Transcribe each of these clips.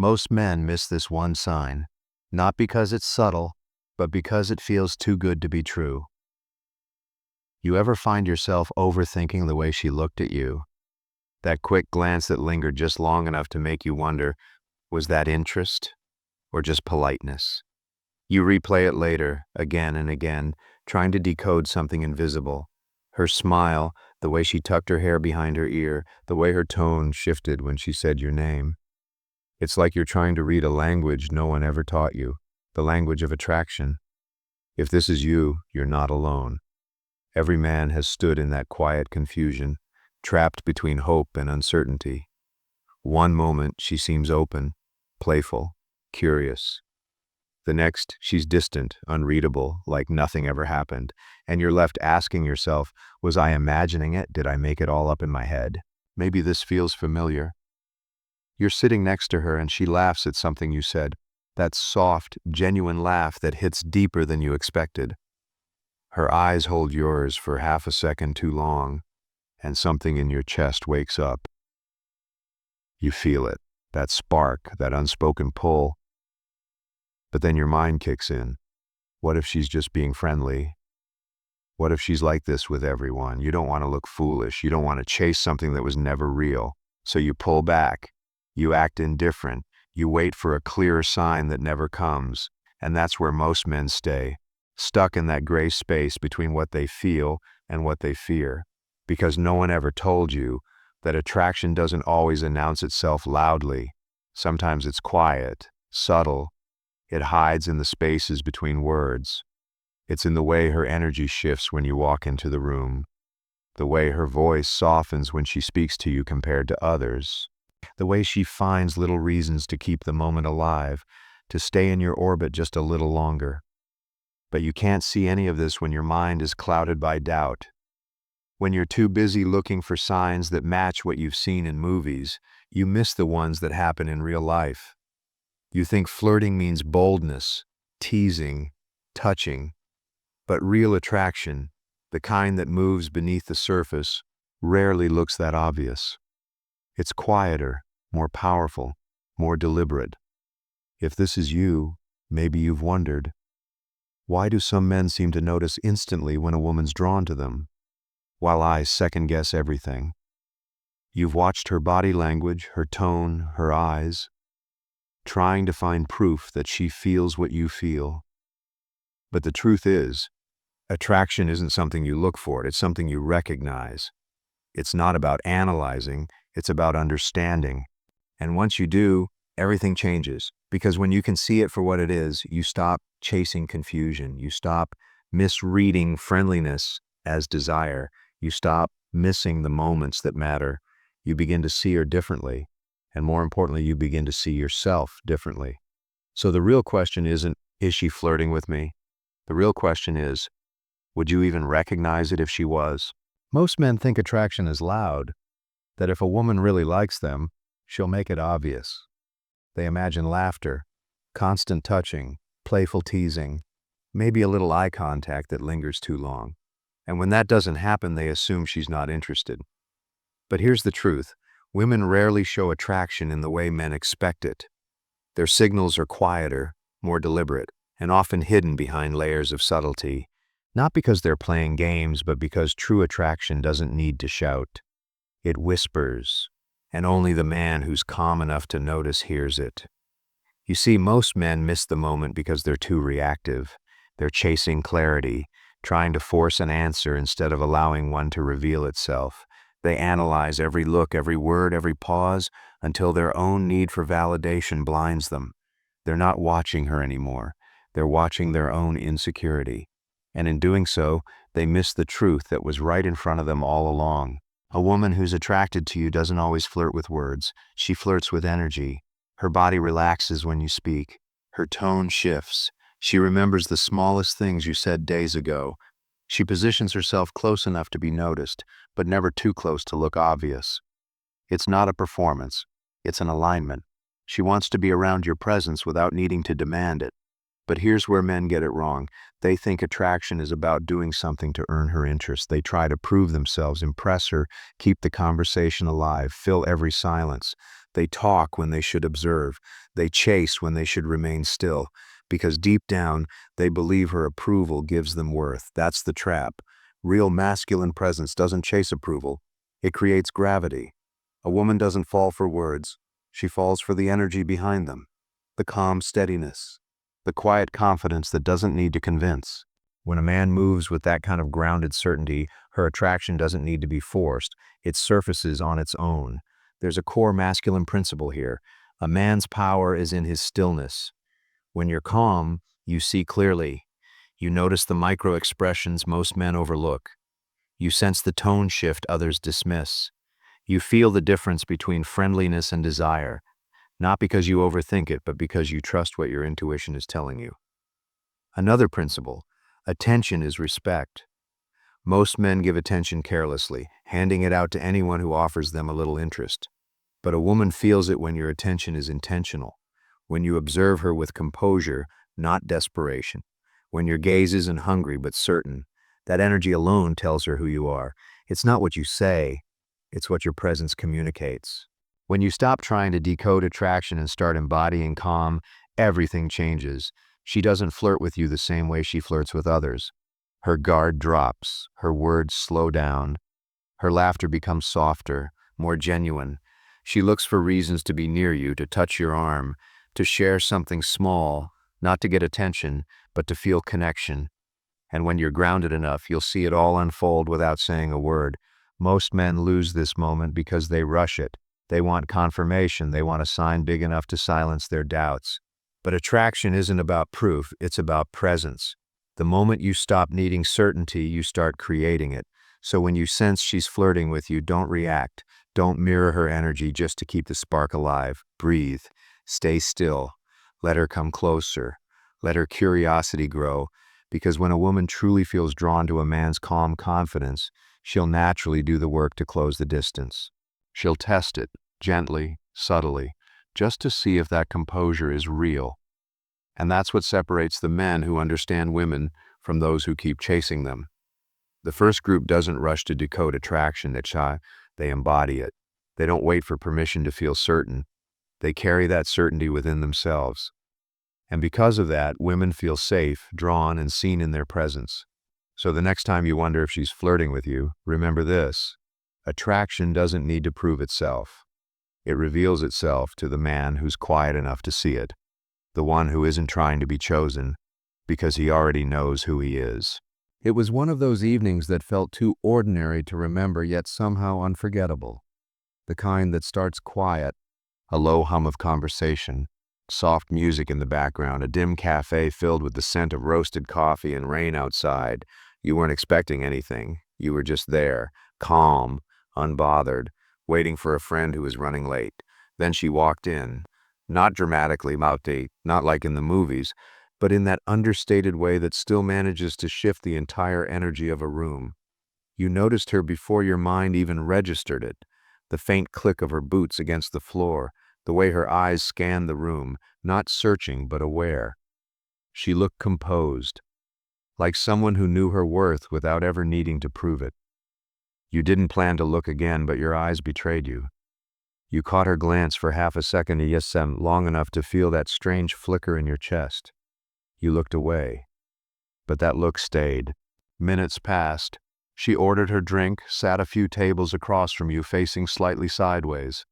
Most men miss this one sign, not because it's subtle, but because it feels too good to be true. You ever find yourself overthinking the way she looked at you? That quick glance that lingered just long enough to make you wonder, was that interest or just politeness? You replay it later, again and again, trying to decode something invisible. Her smile, the way she tucked her hair behind her ear, the way her tone shifted when she said your name. It's like you're trying to read a language no one ever taught you, the language of attraction. If this is you, you're not alone. Every man has stood in that quiet confusion, trapped between hope and uncertainty. One moment she seems open, playful, curious. The next, she's distant, unreadable, like nothing ever happened, and you're left asking yourself, was I imagining it? Did I make it all up in my head? Maybe this feels familiar. You're sitting next to her and she laughs at something you said, that soft, genuine laugh that hits deeper than you expected. Her eyes hold yours for half a second too long, and something in your chest wakes up. You feel it, that spark, that unspoken pull. But then your mind kicks in. What if she's just being friendly? What if she's like this with everyone? You don't want to look foolish. You don't want to chase something that was never real. So you pull back. You act indifferent. You wait for a clearer sign that never comes. And that's where most men stay, stuck in that gray space between what they feel and what they fear. Because no one ever told you that attraction doesn't always announce itself loudly. Sometimes it's quiet, subtle. It hides in the spaces between words. It's in the way her energy shifts when you walk into the room, the way her voice softens when she speaks to you compared to others, the way she finds little reasons to keep the moment alive, to stay in your orbit just a little longer. But you can't see any of this when your mind is clouded by doubt. When you're too busy looking for signs that match what you've seen in movies, you miss the ones that happen in real life. You think flirting means boldness, teasing, touching. But real attraction, the kind that moves beneath the surface, rarely looks that obvious. It's quieter, more powerful, more deliberate. If this is you, maybe you've wondered, why do some men seem to notice instantly when a woman's drawn to them, while I second-guess everything? You've watched her body language, her tone, her eyes, trying to find proof that she feels what you feel. But the truth is, attraction isn't something you look for, it's something you recognize. It's not about analyzing, it's about understanding. And once you do, everything changes. Because when you can see it for what it is, you stop chasing confusion. You stop misreading friendliness as desire. You stop missing the moments that matter. You begin to see her differently. And more importantly, you begin to see yourself differently. So the real question isn't, is she flirting with me? The real question is, would you even recognize it if she was? Most men think attraction is loud, that if a woman really likes them, she'll make it obvious. They imagine laughter, constant touching, playful teasing, maybe a little eye contact that lingers too long. And when that doesn't happen, they assume she's not interested. But here's the truth. Women rarely show attraction in the way men expect it. Their signals are quieter, more deliberate, and often hidden behind layers of subtlety. Not because they're playing games, but because true attraction doesn't need to shout. It whispers, and only the man who's calm enough to notice hears it. You see, most men miss the moment because they're too reactive. They're chasing clarity, trying to force an answer instead of allowing one to reveal itself. They analyze every look, every word, every pause, until their own need for validation blinds them. They're not watching her anymore. They're watching their own insecurity. And in doing so, they miss the truth that was right in front of them all along. A woman who's attracted to you doesn't always flirt with words. She flirts with energy. Her body relaxes when you speak. Her tone shifts. She remembers the smallest things you said days ago. She positions herself close enough to be noticed, but never too close to look obvious. It's not a performance. It's an alignment. She wants to be around your presence without needing to demand it. But here's where men get it wrong. They think attraction is about doing something to earn her interest. They try to prove themselves, impress her, keep the conversation alive, fill every silence. They talk when they should observe. They chase when they should remain still. Because deep down, they believe her approval gives them worth. That's the trap. Real masculine presence doesn't chase approval. It creates gravity. A woman doesn't fall for words. She falls for the energy behind them. The calm steadiness. The quiet confidence that doesn't need to convince. When a man moves with that kind of grounded certainty, her attraction doesn't need to be forced. It surfaces on its own. There's a core masculine principle here. A man's power is in his stillness. When you're calm, you see clearly. You notice the micro expressions most men overlook. You sense the tone shift others dismiss. You feel the difference between friendliness and desire, not because you overthink it, but because you trust what your intuition is telling you. Another principle, attention is respect. Most men give attention carelessly, handing it out to anyone who offers them a little interest. But a woman feels it when your attention is intentional, when you observe her with composure, not desperation, when your gaze isn't hungry but certain. That energy alone tells her who you are. It's not what you say, it's what your presence communicates. When you stop trying to decode attraction and start embodying calm, everything changes. She doesn't flirt with you the same way she flirts with others. Her guard drops, her words slow down, her laughter becomes softer, more genuine. She looks for reasons to be near you, to touch your arm, to share something small, not to get attention, but to feel connection. And when you're grounded enough, you'll see it all unfold without saying a word. Most men lose this moment because they rush it. They want confirmation, they want a sign big enough to silence their doubts. But attraction isn't about proof, it's about presence. The moment you stop needing certainty, you start creating it. So when you sense she's flirting with you, don't react. Don't mirror her energy just to keep the spark alive. Breathe. Stay still. Let her come closer. Let her curiosity grow. Because when a woman truly feels drawn to a man's calm confidence, she'll naturally do the work to close the distance. She'll test it, gently, subtly, just to see if that composure is real. And that's what separates the men who understand women from those who keep chasing them. The first group doesn't rush to decode attraction, they embody it. They don't wait for permission to feel certain. They carry that certainty within themselves. And because of that, women feel safe, drawn, and seen in their presence. So the next time you wonder if she's flirting with you, remember this. Attraction doesn't need to prove itself. It reveals itself to the man who's quiet enough to see it, the one who isn't trying to be chosen, because he already knows who he is. It was one of those evenings that felt too ordinary to remember, yet somehow unforgettable. The kind that starts quiet, a low hum of conversation, soft music in the background, a dim cafe filled with the scent of roasted coffee and rain outside. You weren't expecting anything. You were just there, calm, unbothered, waiting for a friend who was running late. Then she walked in, not dramatically, not like in the movies, but in that understated way that still manages to shift the entire energy of a room. You noticed her before your mind even registered it, the faint click of her boots against the floor, the way her eyes scanned the room, not searching but aware. She looked composed, like someone who knew her worth without ever needing to prove it. You didn't plan to look again, but your eyes betrayed you. You caught her glance for half a second, long enough to feel that strange flicker in your chest. You looked away, but that look stayed. Minutes passed. She ordered her drink, sat a few tables across from you, facing slightly sideways.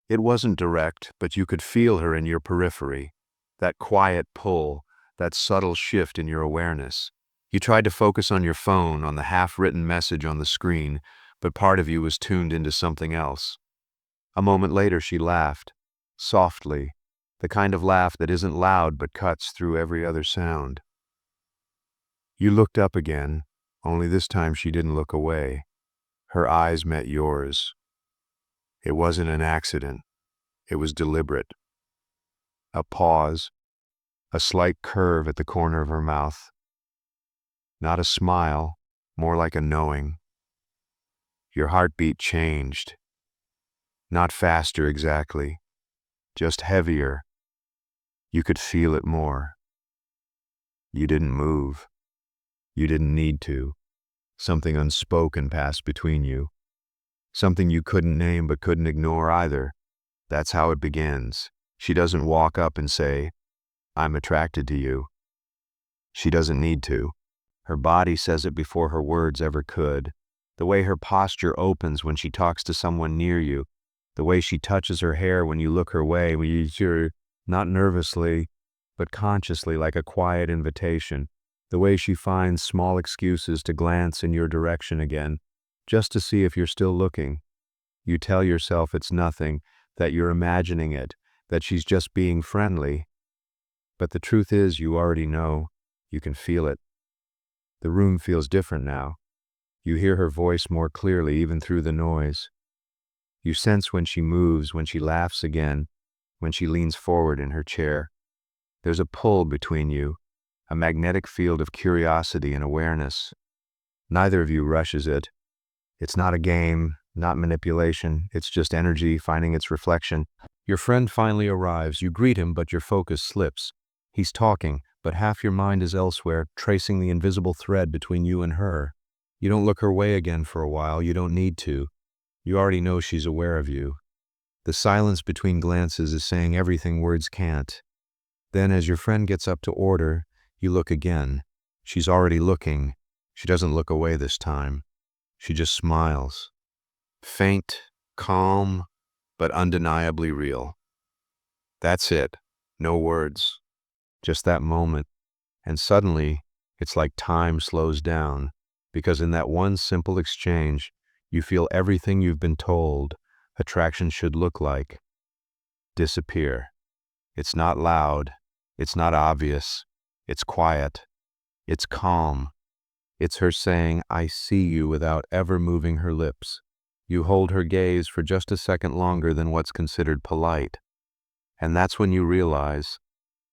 It wasn't direct, but you could feel her in your periphery, that quiet pull, that subtle shift in your awareness. You tried to focus on your phone, on the half-written message on the screen, but part of you was tuned into something else. A moment later, she laughed, softly, the kind of laugh that isn't loud but cuts through every other sound. You looked up again, only this time she didn't look away. Her eyes met yours. It wasn't an accident. It was deliberate. A pause, a slight curve at the corner of her mouth. Not a smile, more like a knowing. Your heartbeat changed. Not faster exactly, just heavier. You could feel it more. You didn't move. You didn't need to. Something unspoken passed between you. Something you couldn't name but couldn't ignore either. That's how it begins. She doesn't walk up and say, "I'm attracted to you." She doesn't need to. Her body says it before her words ever could. The way her posture opens when she talks to someone near you, the way she touches her hair when you look her way, not nervously, but consciously, like a quiet invitation, the way she finds small excuses to glance in your direction again, just to see if you're still looking. You tell yourself it's nothing, that you're imagining it, that she's just being friendly. But the truth is, you already know. You can feel it. The room feels different now. You hear her voice more clearly, even through the noise. You sense when she moves, when she laughs again, when she leans forward in her chair. There's a pull between you, a magnetic field of curiosity and awareness. Neither of you rushes it. It's not a game, not manipulation. It's just energy finding its reflection. Your friend finally arrives. You greet him, but your focus slips. He's talking, but half your mind is elsewhere, tracing the invisible thread between you and her. You don't look her way again for a while. You don't need to. You already know she's aware of you. The silence between glances is saying everything words can't. Then, as your friend gets up to order, you look again. She's already looking. She doesn't look away this time. She just smiles. Faint, calm, but undeniably real. That's it. No words. Just that moment. And suddenly, it's like time slows down, because in that one simple exchange, you feel everything you've been told attraction should look like disappear. It's not loud. It's not obvious. It's quiet. It's calm. It's her saying, "I see you," without ever moving her lips. You hold her gaze for just a second longer than what's considered polite. And that's when you realize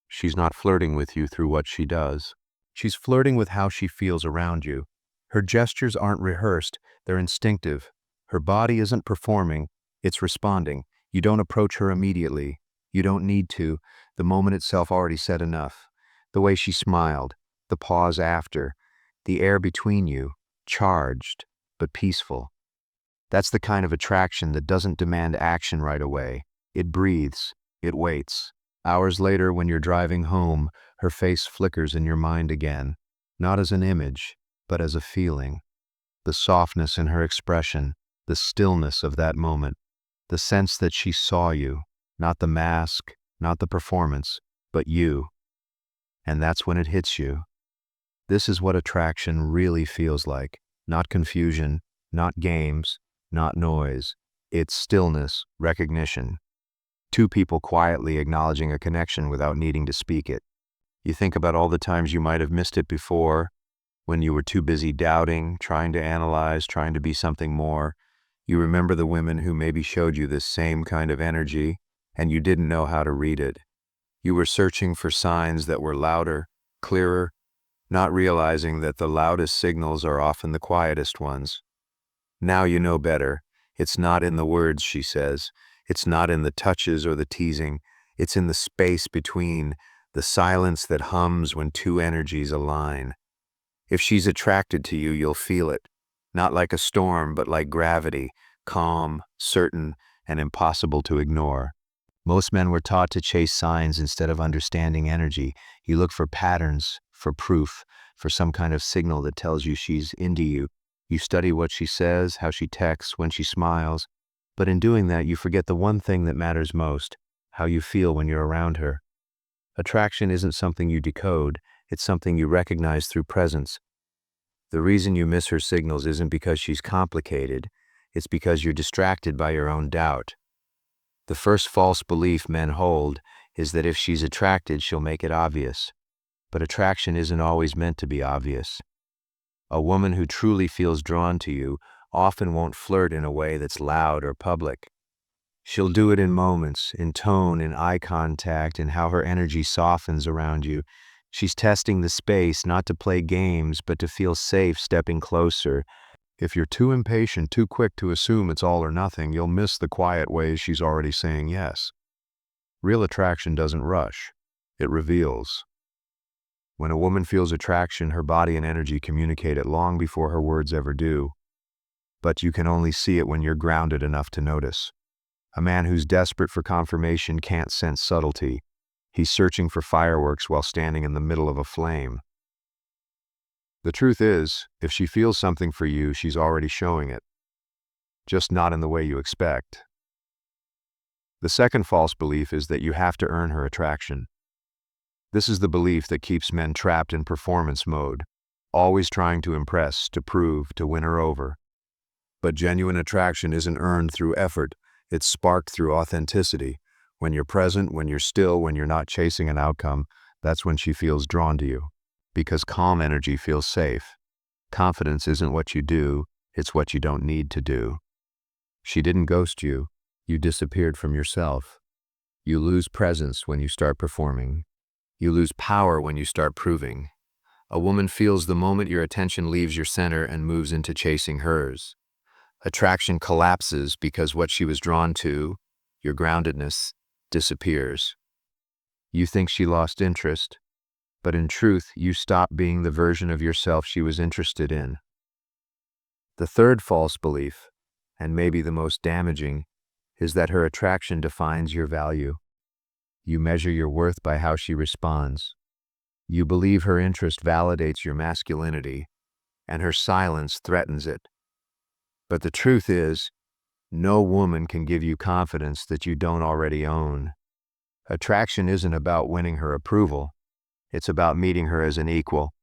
she's not flirting with you through what she does. She's flirting with how she feels around you. Her gestures aren't rehearsed, they're instinctive. Her body isn't performing, it's responding. You don't approach her immediately. You don't need to. The moment itself already said enough. The way she smiled, the pause after, the air between you, charged, but peaceful. That's the kind of attraction that doesn't demand action right away. It breathes, it waits. Hours later, when you're driving home, her face flickers in your mind again, not as an image, but as a feeling. The softness in her expression, the stillness of that moment, the sense that she saw you, not the mask, not the performance, but you. And that's when it hits you. This is what attraction really feels like. Not confusion, not games, not noise. It's stillness, recognition. Two people quietly acknowledging a connection without needing to speak it. You think about all the times you might have missed it before, when you were too busy doubting, trying to analyze, trying to be something more. You remember the women who maybe showed you this same kind of energy, and you didn't know how to read it. You were searching for signs that were louder, clearer, not realizing that the loudest signals are often the quietest ones. Now you know better. It's not in the words she says. It's not in the touches or the teasing. It's in the space between, the silence that hums when two energies align. If she's attracted to you, you'll feel it. Not like a storm, but like gravity, calm, certain, and impossible to ignore. Most men were taught to chase signs instead of understanding energy. You look for patterns, for proof, for some kind of signal that tells you she's into you. You study what she says, how she texts, when she smiles. But in doing that, you forget the one thing that matters most, how you feel when you're around her. Attraction isn't something you decode, it's something you recognize through presence. The reason you miss her signals isn't because she's complicated, it's because you're distracted by your own doubt. The first false belief men hold is that if she's attracted, she'll make it obvious. But attraction isn't always meant to be obvious. A woman who truly feels drawn to you often won't flirt in a way that's loud or public. She'll do it in moments, in tone, in eye contact, in how her energy softens around you. She's testing the space, not to play games, but to feel safe stepping closer. If you're too impatient, too quick to assume it's all or nothing, you'll miss the quiet ways she's already saying yes. Real attraction doesn't rush. It reveals. When a woman feels attraction, her body and energy communicate it long before her words ever do. But you can only see it when you're grounded enough to notice. A man who's desperate for confirmation can't sense subtlety. He's searching for fireworks while standing in the middle of a flame. The truth is, if she feels something for you, she's already showing it, just not in the way you expect. The second false belief is that you have to earn her attraction. This is the belief that keeps men trapped in performance mode, always trying to impress, to prove, to win her over. But genuine attraction isn't earned through effort, it's sparked through authenticity. When you're present, when you're still, when you're not chasing an outcome, that's when she feels drawn to you. Because calm energy feels safe. Confidence isn't what you do, it's what you don't need to do. She didn't ghost you, you disappeared from yourself. You lose presence when you start performing. You lose power when you start proving. A woman feels the moment your attention leaves your center and moves into chasing hers. Attraction collapses because what she was drawn to, your groundedness, disappears. You think she lost interest, but in truth, you stop being the version of yourself she was interested in. The third false belief, and maybe the most damaging, is that her attraction defines your value. You measure your worth by how she responds. You believe her interest validates your masculinity, and her silence threatens it. But the truth is, no woman can give you confidence that you don't already own. Attraction isn't about winning her approval. It's about meeting her as an equal.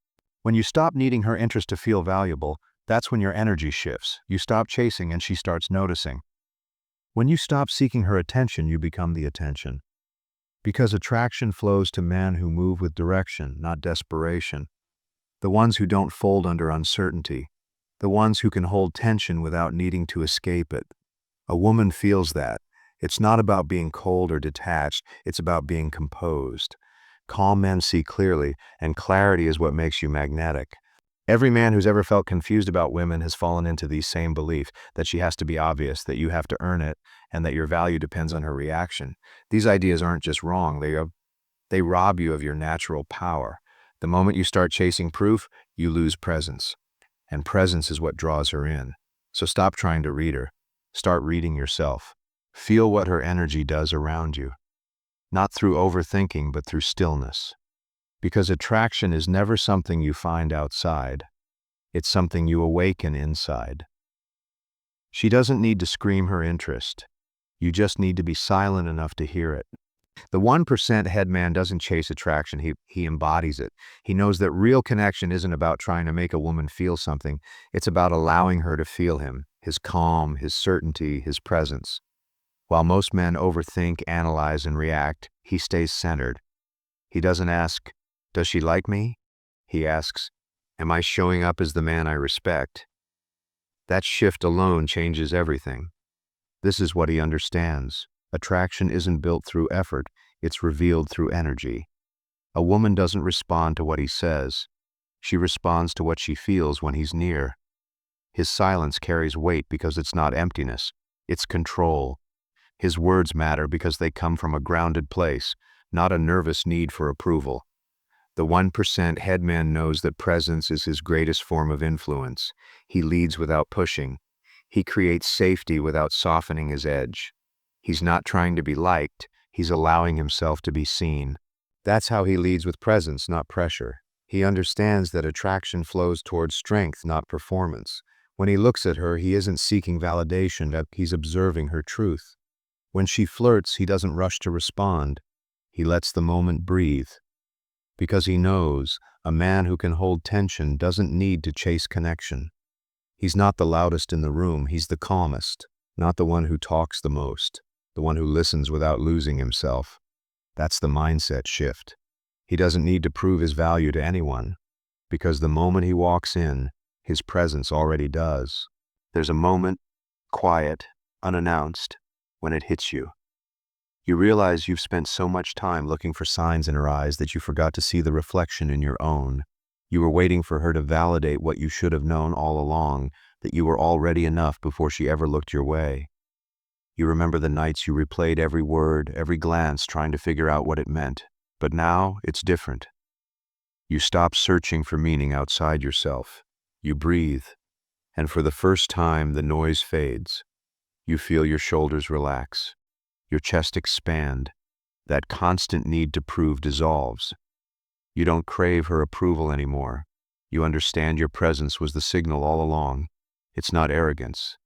When you stop needing her interest to feel valuable, that's when your energy shifts. You stop chasing and she starts noticing. When you stop seeking her attention, you become the attention. Because attraction flows to men who move with direction, not desperation. The ones who don't fold under uncertainty. The ones who can hold tension without needing to escape it. A woman feels that. It's not about being cold or detached, it's about being composed. Calm men see clearly, and clarity is what makes you magnetic. Every man who's ever felt confused about women has fallen into the same belief, that she has to be obvious, that you have to earn it, and that your value depends on her reaction. These ideas aren't just wrong, they rob you of your natural power. The moment you start chasing proof, you lose presence. And presence is what draws her in. So stop trying to read her. Start reading yourself. Feel what her energy does around you. Not through overthinking, but through stillness. Because attraction is never something you find outside. It's something you awaken inside. She doesn't need to scream her interest. You just need to be silent enough to hear it. The 1% head man doesn't chase attraction, he embodies it. He knows that real connection isn't about trying to make a woman feel something. It's about allowing her to feel him, his calm, his certainty, his presence. While most men overthink, analyze, and react, he stays centered. He doesn't ask, "Does she like me?" He asks, "Am I showing up as the man I respect?" That shift alone changes everything. This is what he understands. Attraction isn't built through effort, it's revealed through energy. A woman doesn't respond to what he says. She responds to what she feels when he's near. His silence carries weight because it's not emptiness, it's control. His words matter because they come from a grounded place, not a nervous need for approval. The 1% headman knows that presence is his greatest form of influence. He leads without pushing. He creates safety without softening his edge. He's not trying to be liked, he's allowing himself to be seen. That's how he leads, with presence, not pressure. He understands that attraction flows towards strength, not performance. When he looks at her, he isn't seeking validation, he's observing her truth. When she flirts, he doesn't rush to respond. He lets the moment breathe. Because he knows a man who can hold tension doesn't need to chase connection. He's not the loudest in the room, he's the calmest, not the one who talks the most, the one who listens without losing himself. That's the mindset shift. He doesn't need to prove his value to anyone, because the moment he walks in, his presence already does. There's a moment, quiet, unannounced, when it hits you. You realize you've spent so much time looking for signs in her eyes that you forgot to see the reflection in your own. You were waiting for her to validate what you should have known all along, that you were already enough before she ever looked your way. You remember the nights you replayed every word, every glance, trying to figure out what it meant. But now it's different. You stop searching for meaning outside yourself. You breathe, and for the first time the noise fades. You feel your shoulders relax. Your chest expands. That constant need to prove dissolves. You don't crave her approval anymore. You understand your presence was the signal all along. It's not arrogance.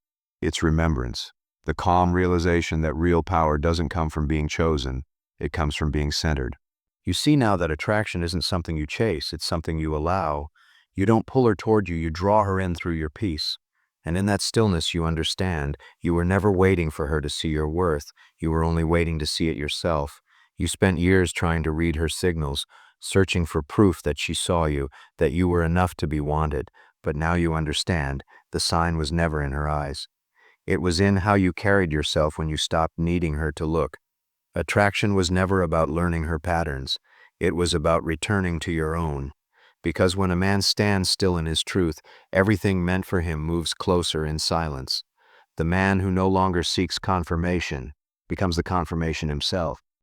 It's remembrance. The calm realization that real power doesn't come from being chosen. It comes from being centered. You see now that attraction isn't something you chase, it's something you allow. You don't pull her toward you, you draw her in through your peace. And in that stillness you understand, you were never waiting for her to see your worth, you were only waiting to see it yourself. You spent years trying to read her signals, searching for proof that she saw you, that you were enough to be wanted. But now you understand, the sign was never in her eyes. It was in how you carried yourself when you stopped needing her to look. Attraction was never about learning her patterns. It was about returning to your own. Because when a man stands still in his truth, everything meant for him moves closer in silence. The man who no longer seeks confirmation becomes the confirmation himself.